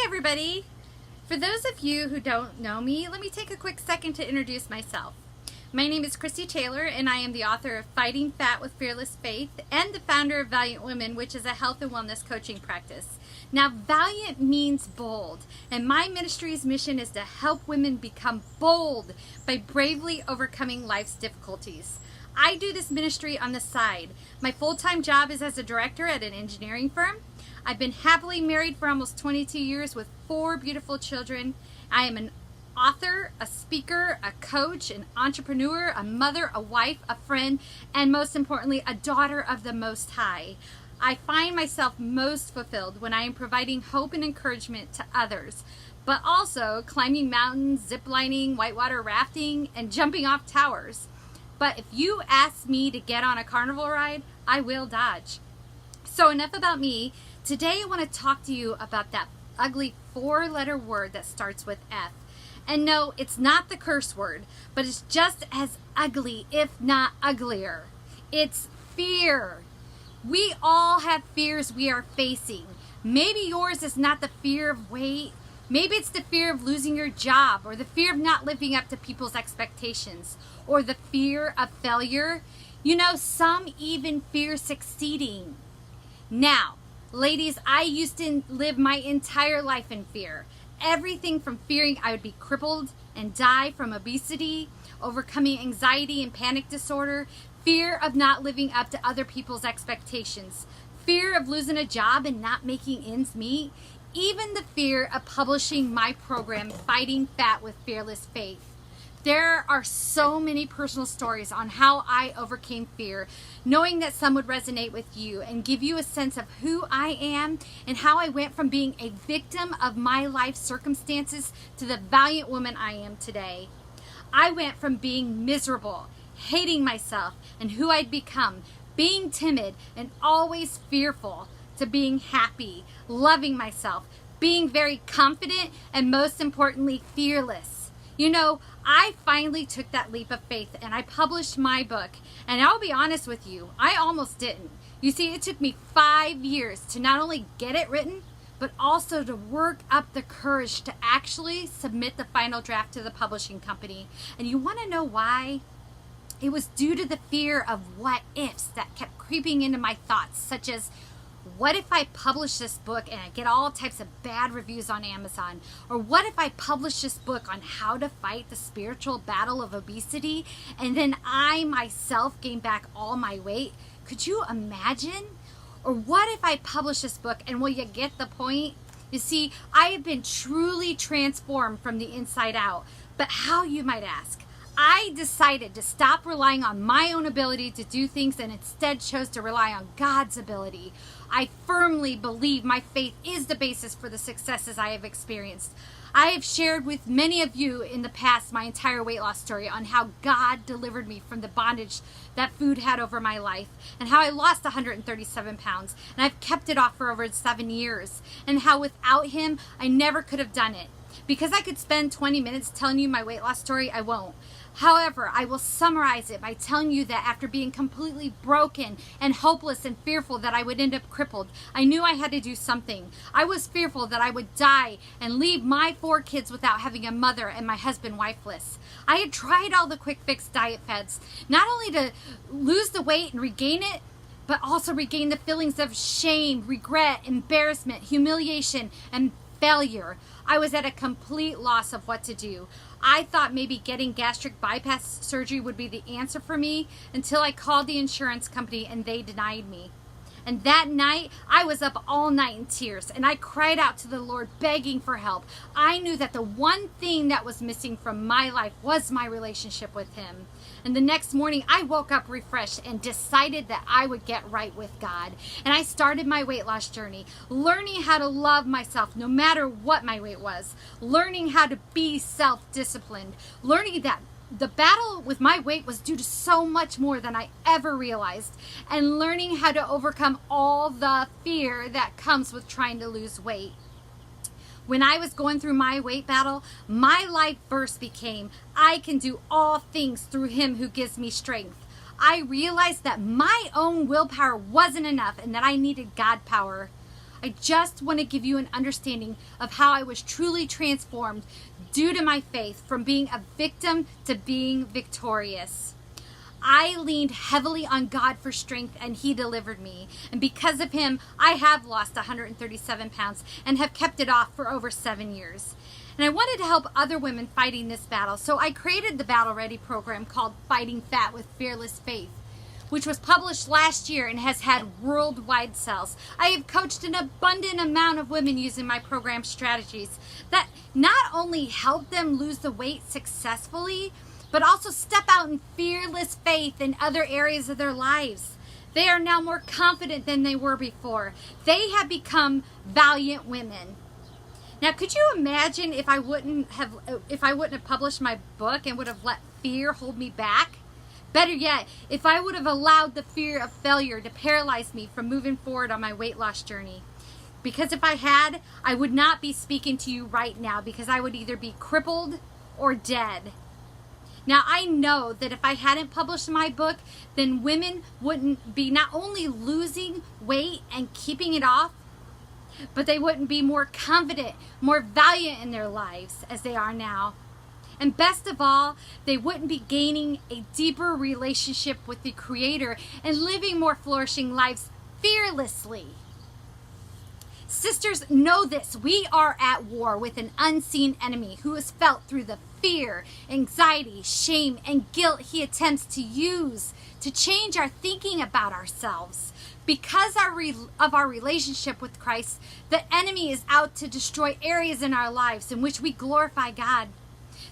everybody. For those of you who don't know me, let me take a quick second to introduce myself. My name is Christy Taylor, and I am the author of Fighting Fat with Fearless Faith and the founder of Valiant Woman, which is a health and wellness coaching practice. Now, Valiant means bold, and my ministry's mission is to help women become bold by bravely overcoming life's difficulties. I do this ministry on the side. My full-time job is as a director at an engineering firm. I've been happily married for almost 22 years with 4 beautiful children. I am an author, a speaker, a coach, an entrepreneur, a mother, a wife, a friend, and most importantly, a daughter of the Most High. I find myself most fulfilled when I am providing hope and encouragement to others, but also climbing mountains, ziplining, whitewater rafting, and jumping off towers. But if you ask me to get on a carnival ride, I will dodge. So enough about me. Today I want to talk to you about that ugly 4-letter word that starts with F. And no, it's not the curse word, but it's just as ugly, if not uglier. It's fear. We all have fears we are facing. Maybe yours is not the fear of weight. Maybe it's the fear of losing your job, or the fear of not living up to people's expectations, or the fear of failure. You know, some even fear succeeding. Now, ladies, I used to live my entire life in fear. Everything from fearing I would be crippled and die from obesity, overcoming anxiety and panic disorder, fear of not living up to other people's expectations, fear of losing a job and not making ends meet, even the fear of publishing my program, Fighting Fat with Fearless Faith. There are so many personal stories on how I overcame fear, knowing that some would resonate with you and give you a sense of who I am and how I went from being a victim of my life circumstances to the valiant woman I am today. I went from being miserable, hating myself and who I'd become, being timid and always fearful, to being happy, loving myself, being very confident, and most importantly, fearless. You know, I finally took that leap of faith and I published my book. And I'll be honest with you, I almost didn't. You see, it took me 5 years to not only get it written, but also to work up the courage to actually submit the final draft to the publishing company. And you want to know why? It was due to the fear of what ifs that kept creeping into my thoughts, such as, what if I publish this book and I get all types of bad reviews on Amazon? Or what if I publish this book on how to fight the spiritual battle of obesity and then I myself gain back all my weight? Could you imagine? Or what if I publish this book and will you get the point? You see, I have been truly transformed from the inside out. But how, you might ask? I decided to stop relying on my own ability to do things and instead chose to rely on God's ability. I firmly believe my faith is the basis for the successes I have experienced. I have shared with many of you in the past my entire weight loss story on how God delivered me from the bondage that food had over my life, and how I lost 137 pounds, and I've kept it off for over 7 years, and how without Him, I never could have done it. Because I could spend 20 minutes telling you my weight loss story, I won't. However, I will summarize it by telling you that after being completely broken and hopeless and fearful that I would end up crippled, I knew I had to do something. I was fearful that I would die and leave my 4 kids without having a mother and my husband wifeless. I had tried all the quick fix diet fads, not only to lose the weight and regain it, but also regain the feelings of shame, regret, embarrassment, humiliation, and failure. I was at a complete loss of what to do. I thought maybe getting gastric bypass surgery would be the answer for me until I called the insurance company and they denied me. And that night, I was up all night in tears and I cried out to the Lord begging for help. I knew that the one thing that was missing from my life was my relationship with Him. And the next morning, I woke up refreshed and decided that I would get right with God. And I started my weight loss journey, learning how to love myself no matter what my weight was, learning how to be self-disciplined, learning that the battle with my weight was due to so much more than I ever realized, and learning how to overcome all the fear that comes with trying to lose weight. When I was going through my weight battle, my life verse became, I can do all things through Him who gives me strength. I realized that my own willpower wasn't enough and that I needed God power. I just want to give you an understanding of how I was truly transformed due to my faith from being a victim to being victorious. I leaned heavily on God for strength, and He delivered me. And because of Him, I have lost 137 pounds and have kept it off for over 7 years. And I wanted to help other women fighting this battle, so I created the Battle Ready program called Fighting Fat with Fearless Faith, which was published last year and has had worldwide sales. I have coached an abundant amount of women using my program strategies that not only help them lose the weight successfully, but also step out in fearless faith in other areas of their lives. They are now more confident than they were before. They have become valiant women. Now, could you imagine if I wouldn't have published my book and would have let fear hold me back? Better yet, if I would have allowed the fear of failure to paralyze me from moving forward on my weight loss journey. Because if I had, I would not be speaking to you right now, because I would either be crippled or dead. Now, I know that if I hadn't published my book, then women wouldn't be not only losing weight and keeping it off, but they wouldn't be more confident, more valiant in their lives as they are now. And best of all, they wouldn't be gaining a deeper relationship with the Creator and living more flourishing lives fearlessly. Sisters, know this. We are at war with an unseen enemy who is felt through the fear, anxiety, shame, and guilt he attempts to use to change our thinking about ourselves. Because of our relationship with Christ, the enemy is out to destroy areas in our lives in which we glorify God.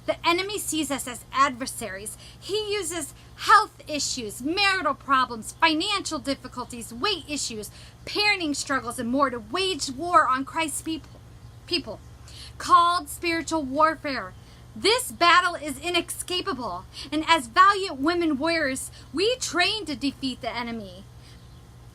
The enemy sees us as adversaries. He uses health issues, marital problems, financial difficulties, weight issues, parenting struggles, and more to wage war on Christ's people, called spiritual warfare. This battle is inescapable, and as valiant women warriors, we train to defeat the enemy.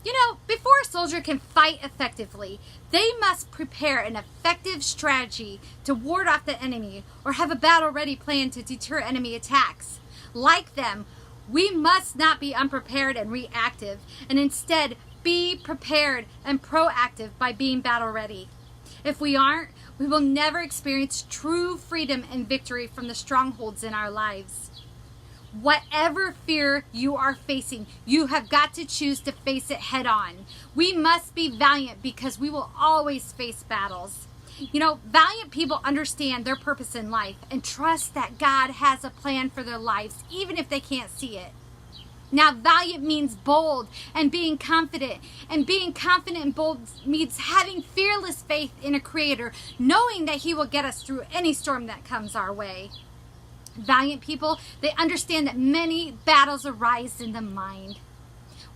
You know, before a soldier can fight effectively, they must prepare an effective strategy to ward off the enemy or have a battle-ready plan to deter enemy attacks. Like them, we must not be unprepared and reactive, and instead be prepared and proactive by being battle-ready. If we aren't, we will never experience true freedom and victory from the strongholds in our lives. Whatever fear you are facing, you have got to choose to face it head on. We must be valiant because we will always face battles. You know, valiant people understand their purpose in life and trust that God has a plan for their lives, even if they can't see it. Now, valiant means bold and being confident. And being confident and bold means having fearless faith in a Creator, knowing that He will get us through any storm that comes our way. Valiant people, they understand that many battles arise in the mind.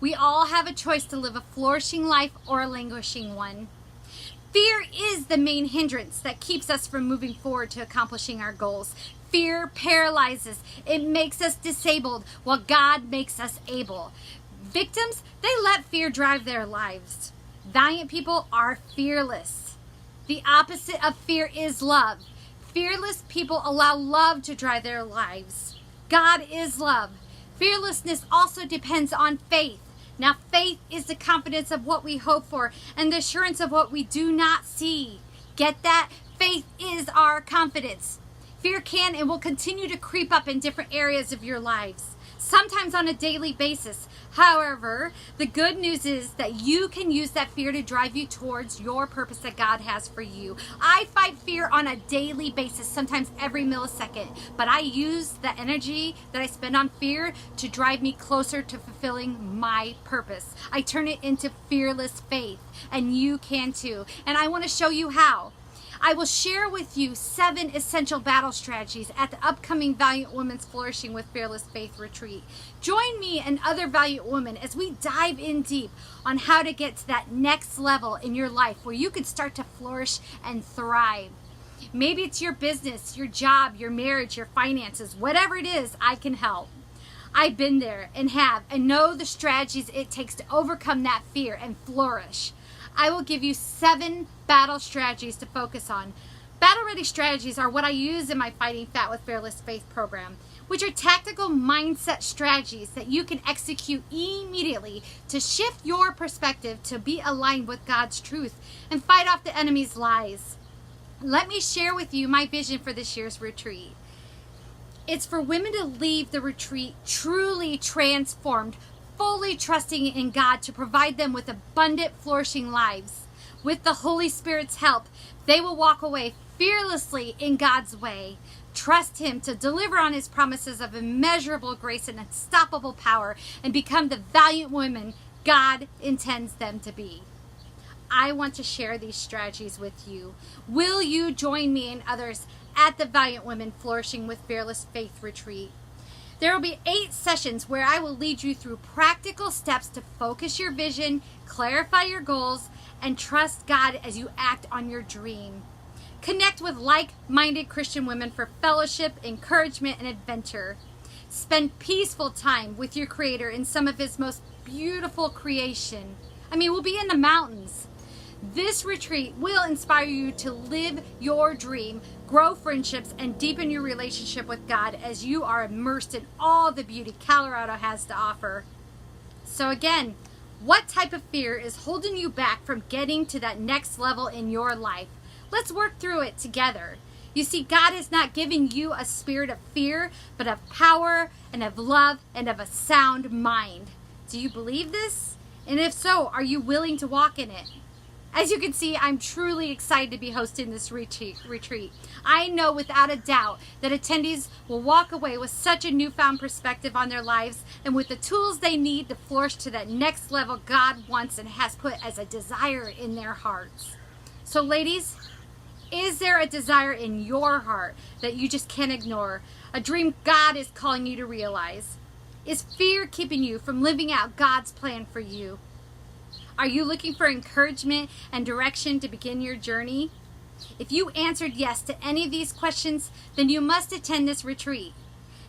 We all have a choice to live a flourishing life or a languishing one. Fear is the main hindrance that keeps us from moving forward to accomplishing our goals. Fear paralyzes. It makes us disabled while God makes us able. Victims, they let fear drive their lives. Valiant people are fearless. The opposite of fear is love. Fearless people allow love to drive their lives. God is love. Fearlessness also depends on faith. Now, faith is the confidence of what we hope for and the assurance of what we do not see. Get that? Faith is our confidence. Fear can and will continue to creep up in different areas of your lives, sometimes on a daily basis. However, the good news is that you can use that fear to drive you towards your purpose that God has for you. I fight fear on a daily basis, sometimes every millisecond, but I use the energy that I spend on fear to drive me closer to fulfilling my purpose. I turn it into fearless faith, and you can too. And I want to show you how. I will share with you 7 essential battle strategies at the upcoming Valiant Women's Flourishing with Fearless Faith retreat. Join me and other valiant women as we dive in deep on how to get to that next level in your life where you can start to flourish and thrive. Maybe it's your business, your job, your marriage, your finances, whatever it is, I can help. I've been there and know the strategies it takes to overcome that fear and flourish. I will give you 7 battle strategies to focus on. Battle Ready strategies are what I use in my Fighting Fat with Fearless Faith program, which are tactical mindset strategies that you can execute immediately to shift your perspective to be aligned with God's truth and fight off the enemy's lies. Let me share with you my vision for this year's retreat. It's for women to leave the retreat truly transformed, fully trusting in God to provide them with abundant, flourishing lives. With the Holy Spirit's help, they will walk away fearlessly in God's way. Trust Him to deliver on His promises of immeasurable grace and unstoppable power and become the valiant women God intends them to be. I want to share these strategies with you. Will you join me and others at the Valiant Women Flourishing with Fearless Faith retreat? There will be 8 sessions where I will lead you through practical steps to focus your vision, clarify your goals, and trust God as you act on your dream. Connect with like-minded Christian women for fellowship, encouragement, and adventure. Spend peaceful time with your Creator in some of His most beautiful creation. We'll be in the mountains. This retreat will inspire you to live your dream, grow friendships, and deepen your relationship with God as you are immersed in all the beauty Colorado has to offer. So again, what type of fear is holding you back from getting to that next level in your life? Let's work through it together. You see, God has not given you a spirit of fear, but of power and of love and of a sound mind. Do you believe this? And if so, are you willing to walk in it? As you can see, I'm truly excited to be hosting this retreat. I know without a doubt that attendees will walk away with such a newfound perspective on their lives and with the tools they need to flourish to that next level God wants and has put as a desire in their hearts. So ladies, is there a desire in your heart that you just can't ignore? A dream God is calling you to realize? Is fear keeping you from living out God's plan for you? Are you looking for encouragement and direction to begin your journey? If you answered yes to any of these questions, then you must attend this retreat.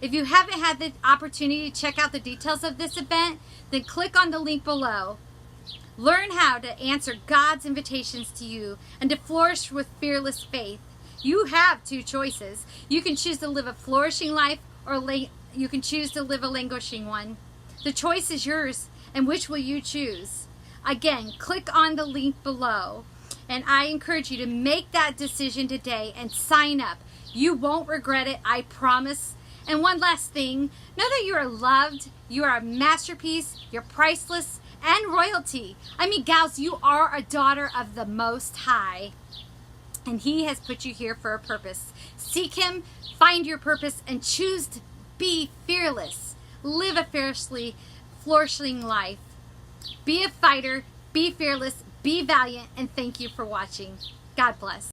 If you haven't had the opportunity to check out the details of this event, then click on the link below. Learn how to answer God's invitations to you and to flourish with fearless faith. You have 2 choices. You can choose to live a flourishing life, or you can choose to live a languishing one. The choice is yours, and which will you choose? Again, click on the link below, and I encourage you to make that decision today and sign up. You won't regret it, I promise. And one last thing, know that you are loved, you are a masterpiece, you're priceless, and royalty. Gals, you are a daughter of the Most High, and He has put you here for a purpose. Seek Him, find your purpose, and choose to be fearless. Live a fiercely flourishing life. Be a fighter, be fearless, be valiant, and thank you for watching. God bless.